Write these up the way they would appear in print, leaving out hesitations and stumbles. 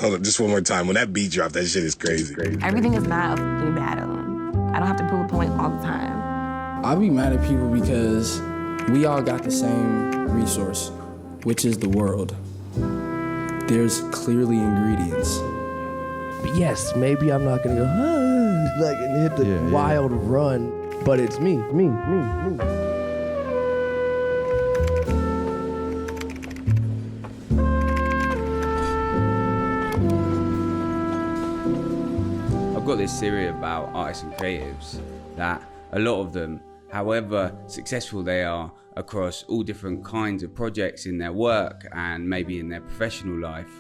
Hold up, just one more time. When that beat dropped, that shit is crazy. Everything is not a fucking battle. I don't have to prove a point all the time. I be mad at people because we all got the same resource, which is the world. There's clearly ingredients. But yes, maybe I'm not gonna go, like, and hit the wild run, but it's me. I've got this theory about artists and creatives that a lot of them, however successful they are across all different kinds of projects in their work and maybe in their professional life,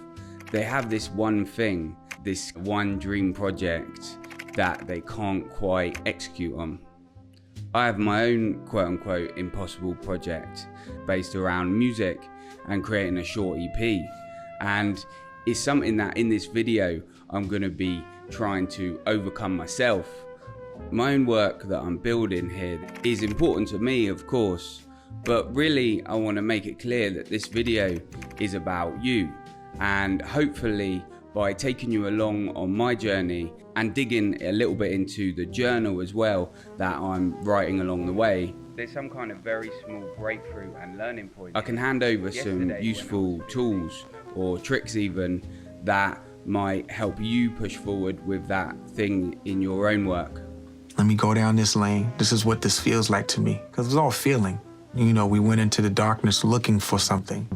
they have this one thing, this one dream project that they can't quite execute on. I have my own quote-unquote impossible project based around music and creating a short EP, and it's something that in this video I'm going to be trying to overcome myself. My own work that I'm building here is important to me, of course, but really I want to make it clear that this video is about you, and hopefully by taking you along on my journey and digging a little bit into the journal as well that I'm writing along the way, there's some kind of very small breakthrough and learning point. I can hand over some useful tools or tricks even that might help you push forward with that thing in your own work. Let me go down this lane. This is what this feels like to me. Because it's all feeling. You know, we went into the darkness looking for something.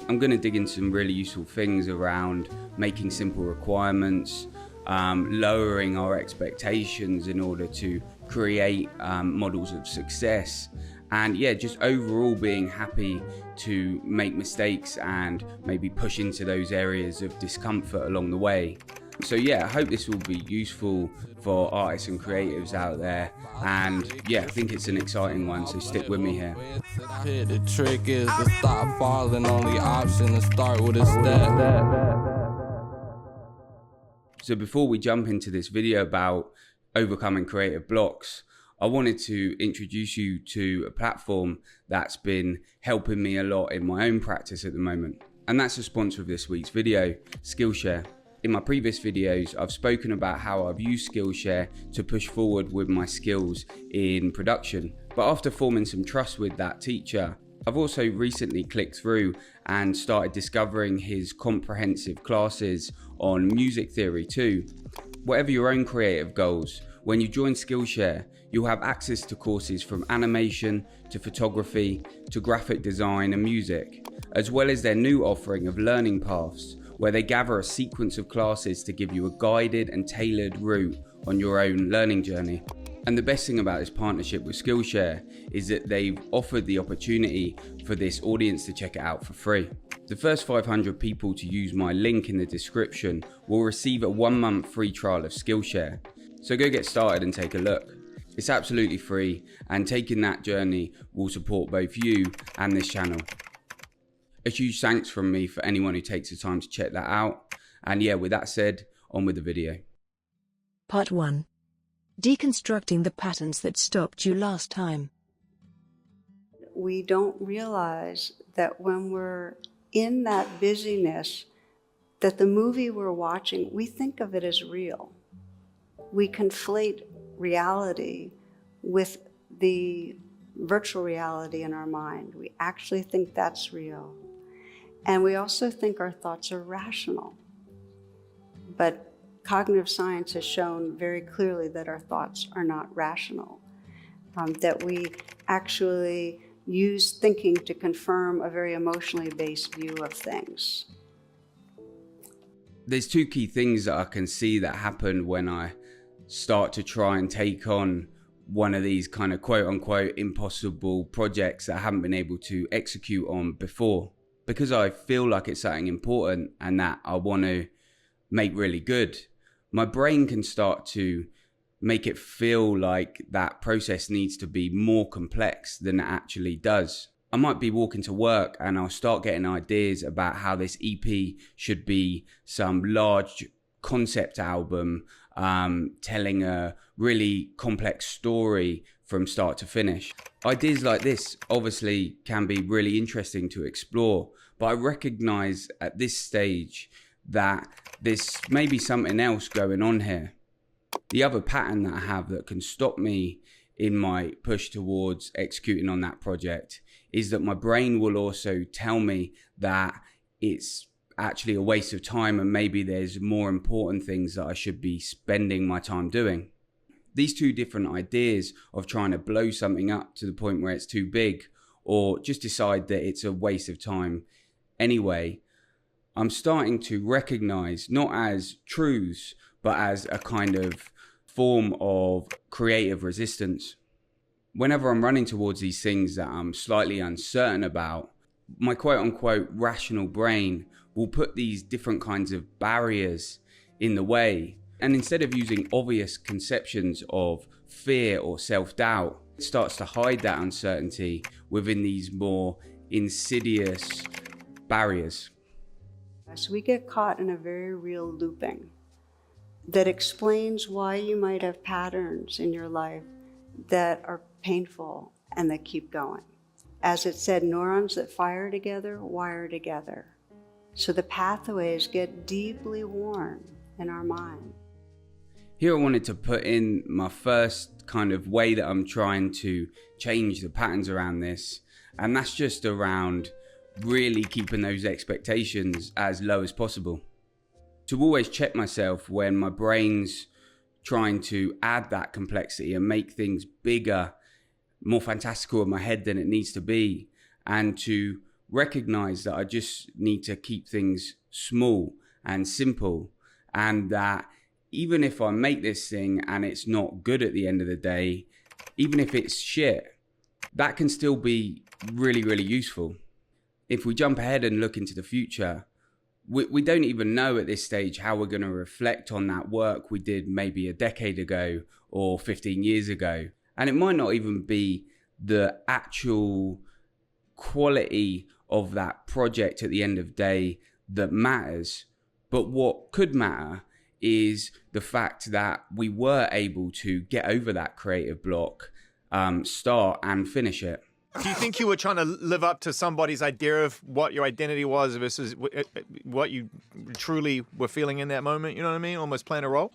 I'm going to dig into some really useful things around making simple requirements, lowering our expectations in order to create models of success, and yeah, just overall being happy to make mistakes and maybe push into those areas of discomfort along the way. So yeah, I hope this will be useful for artists and creatives out there, and yeah, I think it's an exciting one, so stick with me here. The trick is to stop falling, only option to start with a step. So before we jump into this video about overcoming creative blocks, I wanted to introduce you to a platform that's been helping me a lot in my own practice at the moment, and that's the sponsor of this week's video, Skillshare. In my previous videos, I've spoken about how I've used Skillshare to push forward with my skills in production. But after forming some trust with that teacher, I've also recently clicked through and started discovering his comprehensive classes on music theory too. Whatever your own creative goals, when you join Skillshare, you'll have access to courses from animation to photography to graphic design and music, as well as their new offering of learning paths, where they gather a sequence of classes to give you a guided and tailored route on your own learning journey. And the best thing about this partnership with Skillshare is that they've offered the opportunity for this audience to check it out for free. The first 500 people to use my link in the description will receive a 1-month free trial of Skillshare. So go get started and take a look. It's absolutely free, and taking that journey will support both you and this channel. A huge thanks from me for anyone who takes the time to check that out. And yeah, with that said, on with the video. Part 1. Deconstructing the patterns that stopped you last time. We don't realize that when we're in that busyness, that the movie we're watching, we think of it as real. We conflate reality with the virtual reality in our mind. We actually think that's real. And we also think our thoughts are rational. But cognitive science has shown very clearly that our thoughts are not rational, that we actually use thinking to confirm a very emotionally based view of things. There's two key things that I can see that happen when I start to try and take on one of these kind of quote unquote impossible projects that I haven't been able to execute on before, because I feel like it's something important and that I want to make really good. My brain can start to make it feel like that process needs to be more complex than it actually does. I might be walking to work and I'll start getting ideas about how this EP should be some large concept album, telling a really complex story from start to finish. Ideas like this obviously can be really interesting to explore, But I recognize at this stage that there's maybe something else going on here. The other pattern that I have that can stop me in my push towards executing on that project is that my brain will also tell me that it's actually a waste of time and maybe there's more important things that I should be spending my time doing. These two different ideas of trying to blow something up to the point where it's too big, or just decide that it's a waste of time anyway, I'm starting to recognize not as truths, but as a kind of form of creative resistance. Whenever I'm running towards these things that I'm slightly uncertain about, my quote unquote rational brain will put these different kinds of barriers in the way. And instead of using obvious conceptions of fear or self-doubt, it starts to hide that uncertainty within these more insidious barriers. So we get caught in a very real looping that explains why you might have patterns in your life that are painful and that keep going. As it said, neurons that fire together wire together. So the pathways get deeply worn in our mind. Here I wanted to put in my first kind of way that I'm trying to change the patterns around this, and that's just around really keeping those expectations as low as possible. To always check myself when my brain's trying to add that complexity and make things bigger, more fantastical in my head than it needs to be, and to recognize that I just need to keep things small and simple, and that even if I make this thing and it's not good at the end of the day, even if it's shit, that can still be really, really useful. If we jump ahead and look into the future, we don't even know at this stage how we're going to reflect on that work we did maybe a decade ago or 15 years ago. And it might not even be the actual quality of that project at the end of the day that matters. But what could matter is the fact that we were able to get over that creative block, start and finish it. Do you think you were trying to live up to somebody's idea of what your identity was versus what you truly were feeling in that moment? You know what I mean? Almost playing a role?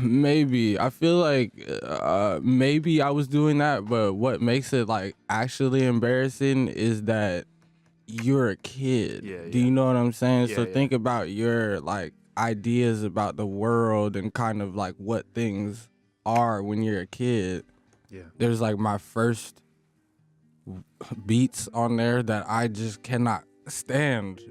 Maybe. I feel like maybe I was doing that, but what makes it like actually embarrassing is that you're a kid. Yeah, Do you know what I'm saying? Yeah, So yeah. think about your like ideas about the world and kind of like what things are when you're a kid. Yeah. There's like my first beats on there that I just cannot stand.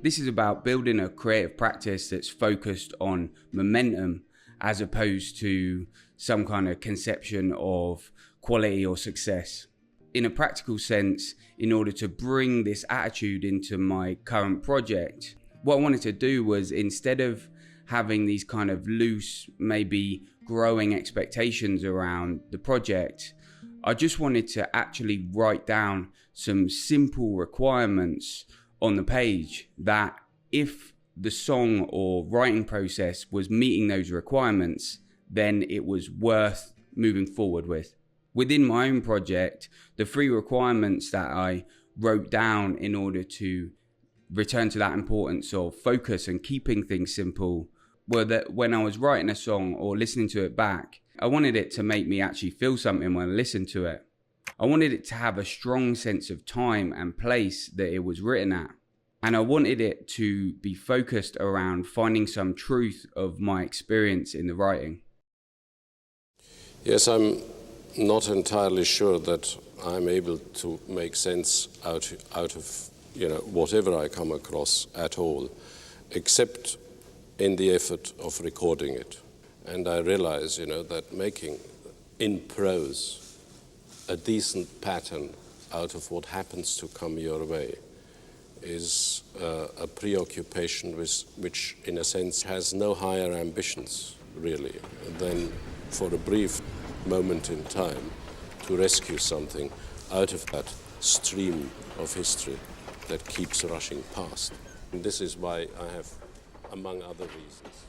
This is about building a creative practice that's focused on momentum as opposed to some kind of conception of quality or success. In a practical sense, in order to bring this attitude into my current project, what I wanted to do was, instead of having these kind of loose, maybe growing expectations around the project, I just wanted to actually write down some simple requirements on the page that if the song or writing process was meeting those requirements, then it was worth moving forward with. Within my own project, the 3 requirements that I wrote down in order to return to that importance of focus and keeping things simple were that when I was writing a song or listening to it back, I wanted it to make me actually feel something when I listened to it. I wanted it to have a strong sense of time and place that it was written at. And I wanted it to be focused around finding some truth of my experience in the writing. Yes, I'm not entirely sure that I'm able to make sense out of whatever I come across at all, except in the effort of recording it. And I realize, that making in prose a decent pattern out of what happens to come your way is a preoccupation which, in a sense, has no higher ambitions, really, than for a brief moment in time to rescue something out of that stream of history that keeps rushing past. And this is why I have, among other reasons,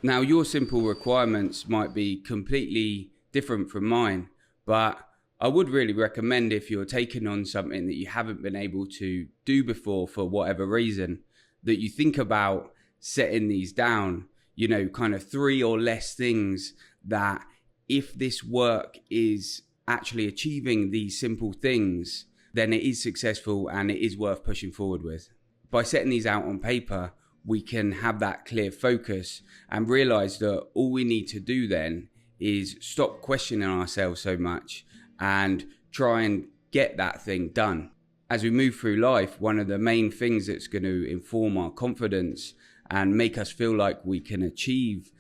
Now, your simple requirements might be completely different from mine, but I would really recommend, if you're taking on something that you haven't been able to do before for whatever reason, that you think about setting these down, you know, kind of 3 or less things that if this work is actually achieving these simple things, then it is successful and it is worth pushing forward with. By setting these out on paper, we can have that clear focus and realize that all we need to do then is stop questioning ourselves so much and try and get that thing done. As we move through life, one of the main things that's going to inform our confidence and make us feel like we can achieve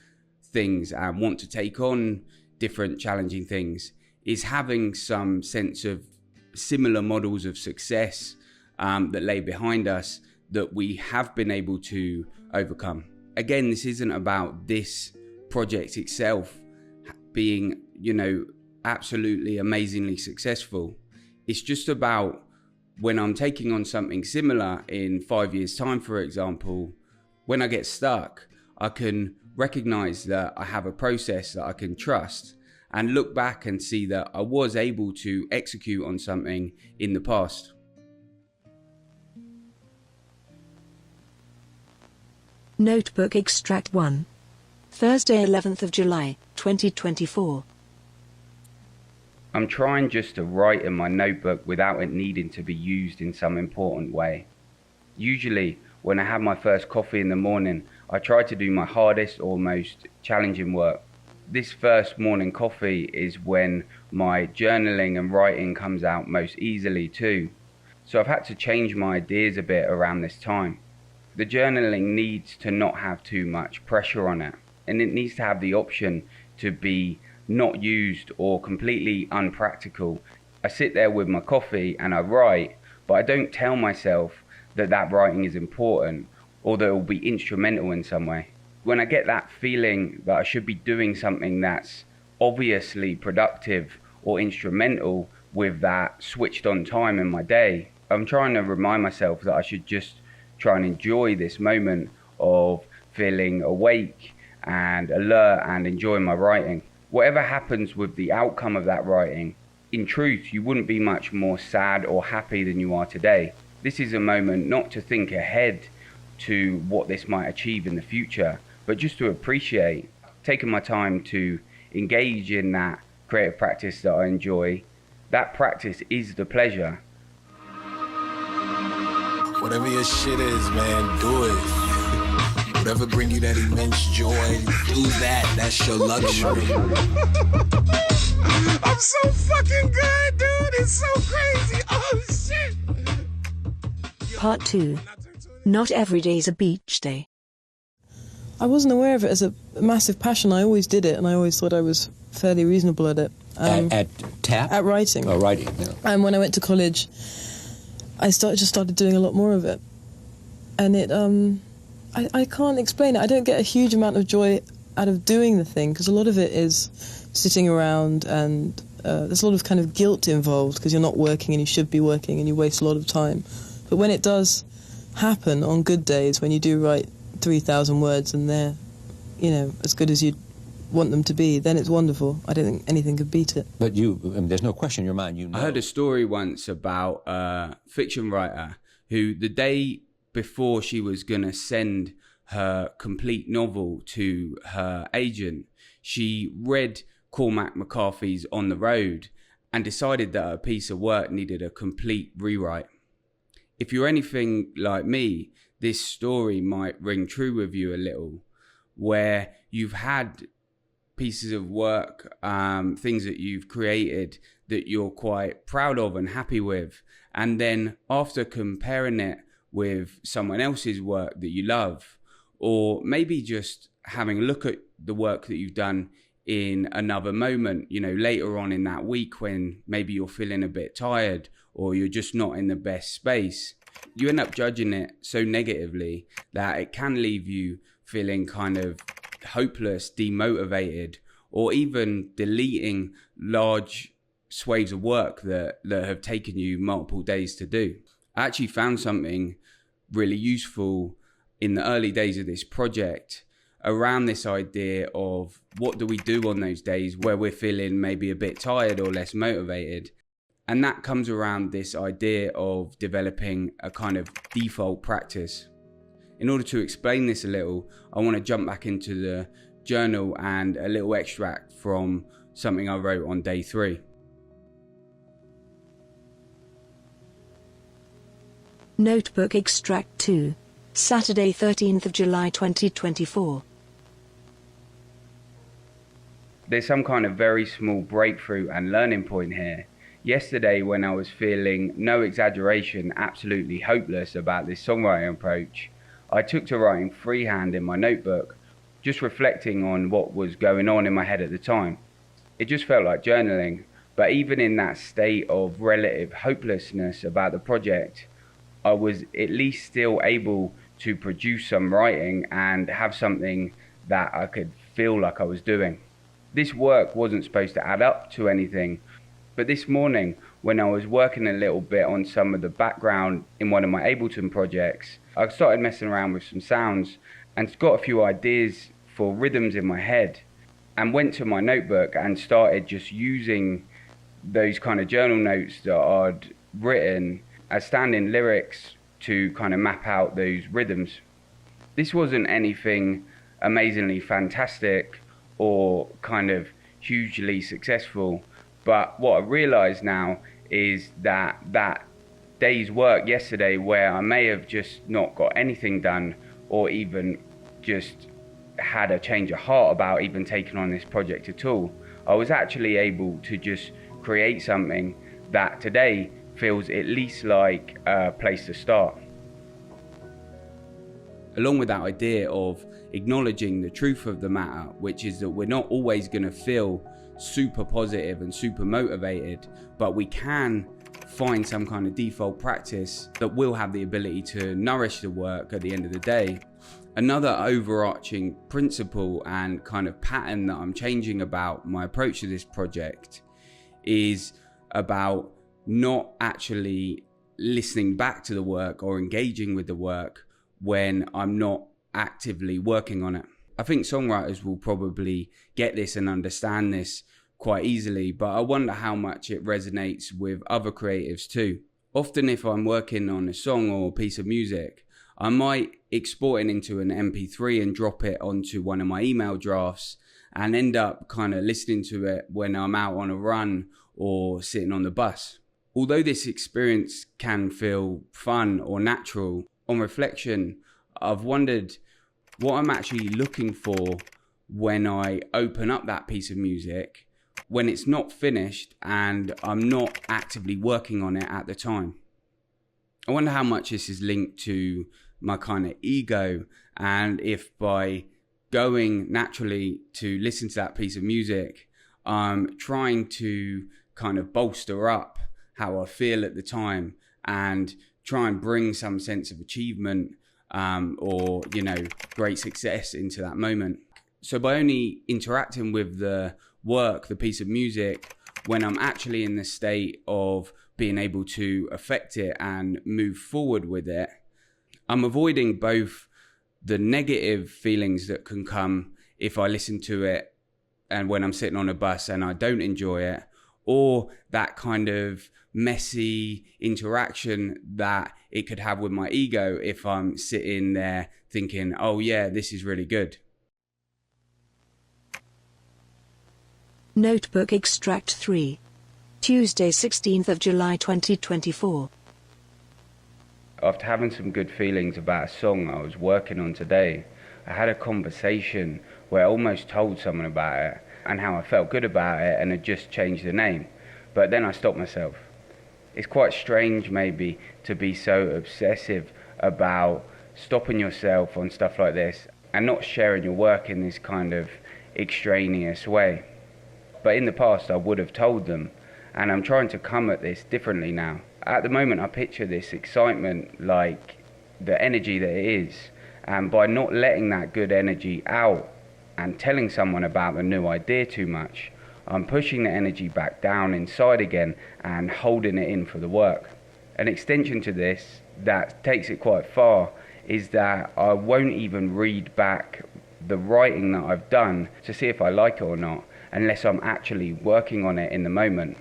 things and want to take on different challenging things is having some sense of similar models of success that lay behind us that we have been able to overcome. Again, this isn't about this project itself being, you know, absolutely amazingly successful. It's just about when I'm taking on something similar in 5 years' time, for example, when I get stuck, I can recognize that I have a process that I can trust and look back and see that I was able to execute on something in the past. Notebook Extract 1. Thursday, 11th of July, 2024. I'm trying just to write in my notebook without it needing to be used in some important way. Usually, when I have my first coffee in the morning, I try to do my hardest or most challenging work. This first morning coffee is when my journaling and writing comes out most easily too. So I've had to change my ideas a bit around this time. The journaling needs to not have too much pressure on it, and it needs to have the option to be not used or completely unpractical. I sit there with my coffee and I write, but I don't tell myself that that writing is important or that it will be instrumental in some way. When I get that feeling that I should be doing something that's obviously productive or instrumental with that switched on time in my day, I'm trying to remind myself that I should just try and enjoy this moment of feeling awake and alert and enjoy my writing. Whatever happens with the outcome of that writing, in truth, you wouldn't be much more sad or happy than you are today. This is a moment not to think ahead to what this might achieve in the future, but just to appreciate, taking my time to engage in that creative practice that I enjoy. That practice is the pleasure. Whatever your shit is, man, do it. Whatever bring you that immense joy, do that. That's your luxury. I'm so fucking good, dude. It's so crazy. Oh, shit. Part 2. Not every day's a beach day. I wasn't aware of it as a massive passion. I always did it, and I always thought I was fairly reasonable at it. At tap? At writing. Oh, writing, yeah. And when I went to college, I started doing a lot more of it. And it, I can't explain it. I don't get a huge amount of joy out of doing the thing, because a lot of it is sitting around, and there's a lot of kind of guilt involved, because you're not working and you should be working and you waste a lot of time. But when it does happen on good days, when you do write 3,000 words and they're, you know, as good as you'd want them to be, then it's wonderful. I don't think anything could beat it. But there's no question in your mind, you know. I heard a story once about a fiction writer who, the day before she was going to send her complete novel to her agent, she read Cormac McCarthy's On the Road and decided that a piece of work needed a complete rewrite. If you're anything like me, this story might ring true with you a little, where you've had pieces of work, things that you've created that you're quite proud of and happy with, and then after comparing it with someone else's work that you love, or maybe just having a look at the work that you've done in another moment, you know, later on in that week when maybe you're feeling a bit tired or you're just not in the best space, you end up judging it so negatively that it can leave you feeling kind of hopeless, demotivated, or even deleting large swathes of work that have taken you multiple days to do. I actually found something really useful in the early days of this project around this idea of what do we do on those days where we're feeling maybe a bit tired or less motivated. And that comes around this idea of developing a kind of default practice. In order to explain this a little, I want to jump back into the journal and a little extract from something I wrote on day 3. Notebook Extract 2. Saturday 13th of July 2024. There's some kind of very small breakthrough and learning point here. Yesterday, when I was feeling, no exaggeration, absolutely hopeless about this songwriting approach, I took to writing freehand in my notebook, just reflecting on what was going on in my head at the time. It just felt like journaling, but even in that state of relative hopelessness about the project, I was at least still able to produce some writing and have something that I could feel like I was doing. This work wasn't supposed to add up to anything, but this morning, when I was working a little bit on some of the background in one of my Ableton projects, I started messing around with some sounds and got a few ideas for rhythms in my head, and went to my notebook and started just using those kind of journal notes that I'd written as standing lyrics to kind of map out those rhythms. This wasn't anything amazingly fantastic or kind of hugely successful, but what I realize now is that that day's work yesterday, where I may have just not got anything done or even just had a change of heart about even taking on this project at all, I was actually able to just create something that today feels at least like a place to start. Along with that idea of acknowledging the truth of the matter, which is that we're not always going to feel super positive and super motivated, but we can find some kind of default practice that will have the ability to nourish the work at the end of the day. Another overarching principle and kind of pattern that I'm changing about my approach to this project is about not actually listening back to the work or engaging with the work when I'm not actively working on it. I think songwriters will probably get this and understand this quite easily, but I wonder how much it resonates with other creatives too. Often if I'm working on a song or a piece of music, I might export it into an MP3 and drop it onto one of my email drafts and end up kind of listening to it when I'm out on a run or sitting on the bus. Although this experience can feel fun or natural, on reflection, I've wondered what I'm actually looking for when I open up that piece of music, when it's not finished and I'm not actively working on it at the time. I wonder how much this is linked to my kind of ego, and if by going naturally to listen to that piece of music, I'm trying to kind of bolster up how I feel at the time and try and bring some sense of achievement or, you know, great success into that moment. So by only interacting with the work, the piece of music, when I'm actually in the state of being able to affect it and move forward with it, I'm avoiding both the negative feelings that can come if I listen to it and when I'm sitting on a bus and I don't enjoy it, or that kind of messy interaction that it could have with my ego if I'm sitting there thinking, oh yeah, this is really good. Notebook Extract 3. Tuesday 16th of July 2024. After having some good feelings about a song I was working on today, I had a conversation where I almost told someone about it and how I felt good about it and had just changed the name. But then I stopped myself. It's quite strange maybe to be so obsessive about stopping yourself on stuff like this and not sharing your work in this kind of extraneous way. But in the past I would have told them, and I'm trying to come at this differently now. At the moment I picture this excitement like the energy that it is, and by not letting that good energy out and telling someone about the new idea too much, I'm pushing the energy back down inside again and holding it in for the work. An extension to this that takes it quite far is that I won't even read back the writing that I've done to see if I like it or not, unless I'm actually working on it in the moment.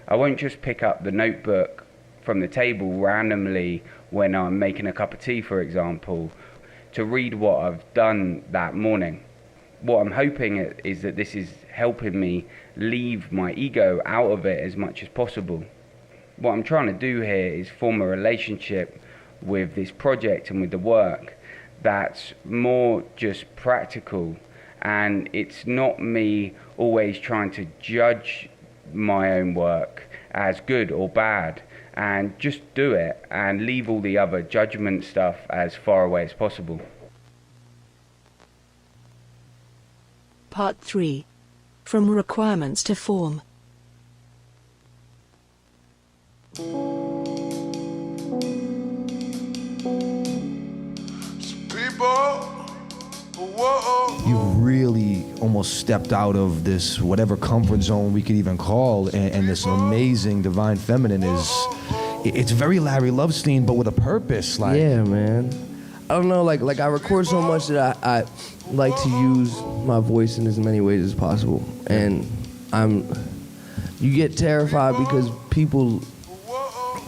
I won't just pick up the notebook from the table randomly when I'm making a cup of tea, for example, to read what I've done that morning. What I'm hoping is that this is helping me leave my ego out of it as much as possible. What I'm trying to do here is form a relationship with this project and with the work that's more just practical, and it's not me always trying to judge my own work as good or bad, and just do it and leave all the other judgment stuff as far away as possible. Part 3. From requirements to form. You really almost stepped out of this whatever comfort zone we could even call, and this amazing divine feminine it's very Larry Lovestein, but with a purpose. Like, yeah, man. I don't know, like I record so much that I like to use my voice in as many ways as possible, and you get terrified because people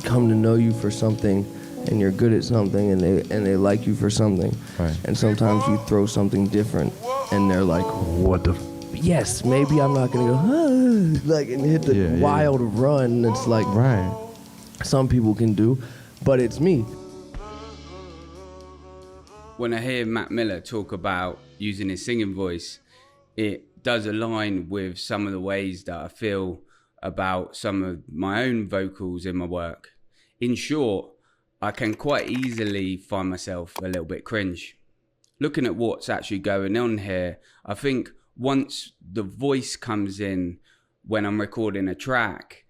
come to know you for something, and you're good at something, and they like you for something, right. And sometimes you throw something different, and they're like, "What the?" Yes, maybe I'm not gonna go like and hit the wild run. It's like some people can do, but it's me. When I hear Matt Miller talk about using his singing voice, it does align with some of the ways that I feel about some of my own vocals in my work. In short, I can quite easily find myself a little bit cringe. Looking at what's actually going on here, I think once the voice comes in when I'm recording a track,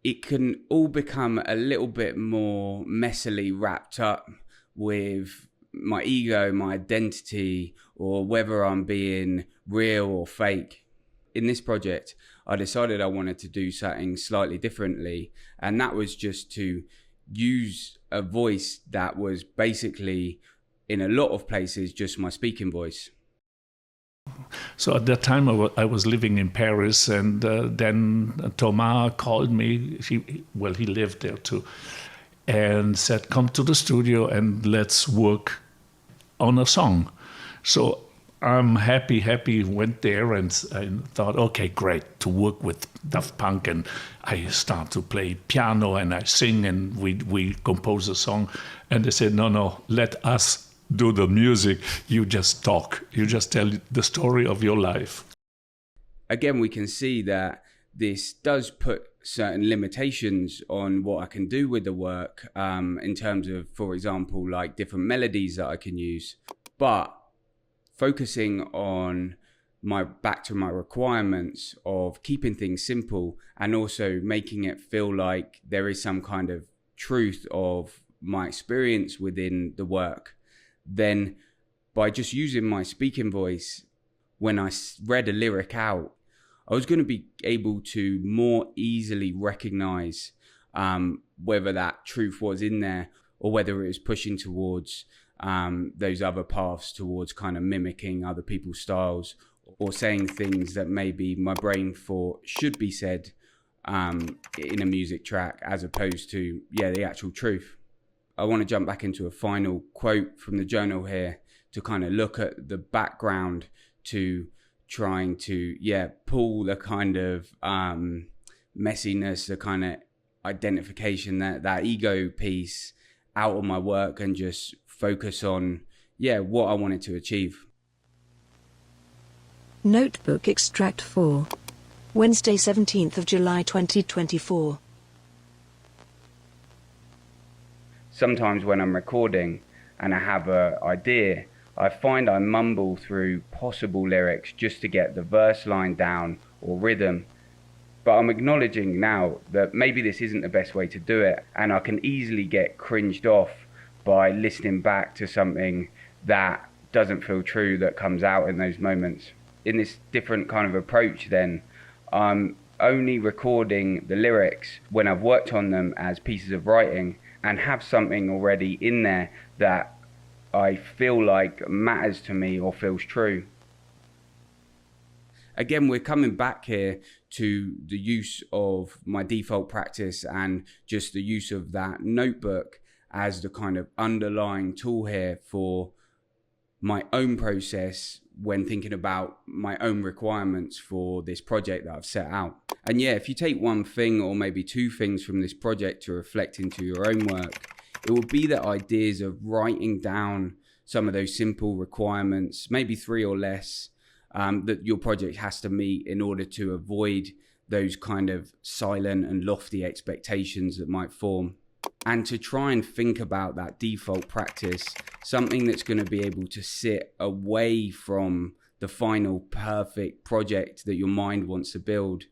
it can all become a little bit more messily wrapped up with my ego, my identity, or whether I'm being real or fake. In this project, I decided I wanted to do something slightly differently, and that was just to use a voice that was basically, in a lot of places, just my speaking voice. So at that time I was living in Paris, and then Thomas called me, he lived there too, and said, come to the studio and let's work on a song. So I'm happy, went there and thought, okay, great, to work with Daft Punk, and I start to play piano and I sing and we compose a song, and they said, no, let us do the music, you just talk, you just tell the story of your life. Again, we can see that this does put certain limitations on what I can do with the work, in terms of, for example, like different melodies that I can use. But focusing on back to my requirements of keeping things simple and also making it feel like there is some kind of truth of my experience within the work, then by just using my speaking voice, when I read a lyric out, I was going to be able to more easily recognize whether that truth was in there or whether it was pushing towards those other paths, towards kind of mimicking other people's styles or saying things that maybe my brain thought should be said in a music track, as opposed to, the actual truth. I want to jump back into a final quote from the journal here to kind of look at the background to trying to, pull the kind of messiness, the kind of identification, that ego piece out of my work and just focus on, what I wanted to achieve. Notebook Extract 4. Wednesday, 17th of July 2024. Sometimes when I'm recording and I have an idea, I find I mumble through possible lyrics just to get the verse line down or rhythm. But I'm acknowledging now that maybe this isn't the best way to do it, and I can easily get cringed off by listening back to something that doesn't feel true that comes out in those moments. In this different kind of approach then, I'm only recording the lyrics when I've worked on them as pieces of writing and have something already in there that I feel like matters to me or feels true. Again, we're coming back here to the use of my default practice and just the use of that notebook as the kind of underlying tool here for my own process when thinking about my own requirements for this project that I've set out. And yeah, if you take one thing or maybe two things from this project to reflect into your own work, it will be the ideas of writing down some of those simple requirements, maybe 3 or less, that your project has to meet in order to avoid those kind of silent and lofty expectations that might form. And to try and think about that default practice, something that's going to be able to sit away from the final perfect project that your mind wants to build.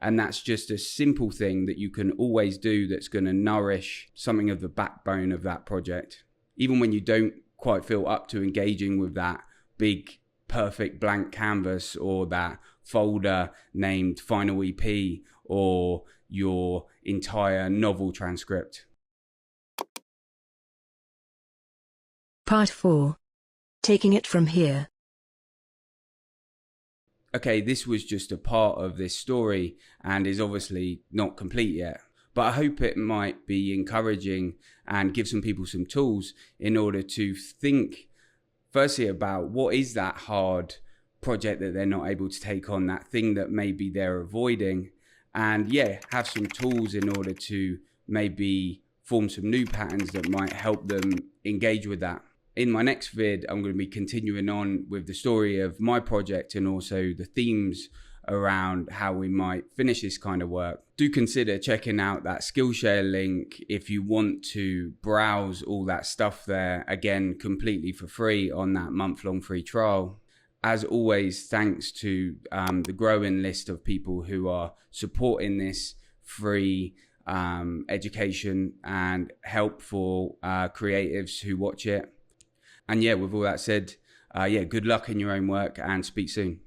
And that's just a simple thing that you can always do that's going to nourish something of the backbone of that project. Even when you don't quite feel up to engaging with that big, perfect blank canvas or that folder named Final EP or your entire novel transcript. Part 4. Taking it from here. Okay, this was just a part of this story and is obviously not complete yet, but I hope it might be encouraging and give some people some tools in order to think firstly about what is that hard project that they're not able to take on, that thing that maybe they're avoiding, and yeah, have some tools in order to maybe form some new patterns that might help them engage with that. In my next vid, I'm going to be continuing on with the story of my project and also the themes around how we might finish this kind of work. Do consider checking out that Skillshare link if you want to browse all that stuff there, again, completely for free on that month-long free trial. As always, thanks to the growing list of people who are supporting this free education and help for creatives who watch it. And yeah, with all that said, good luck in your own work and speak soon.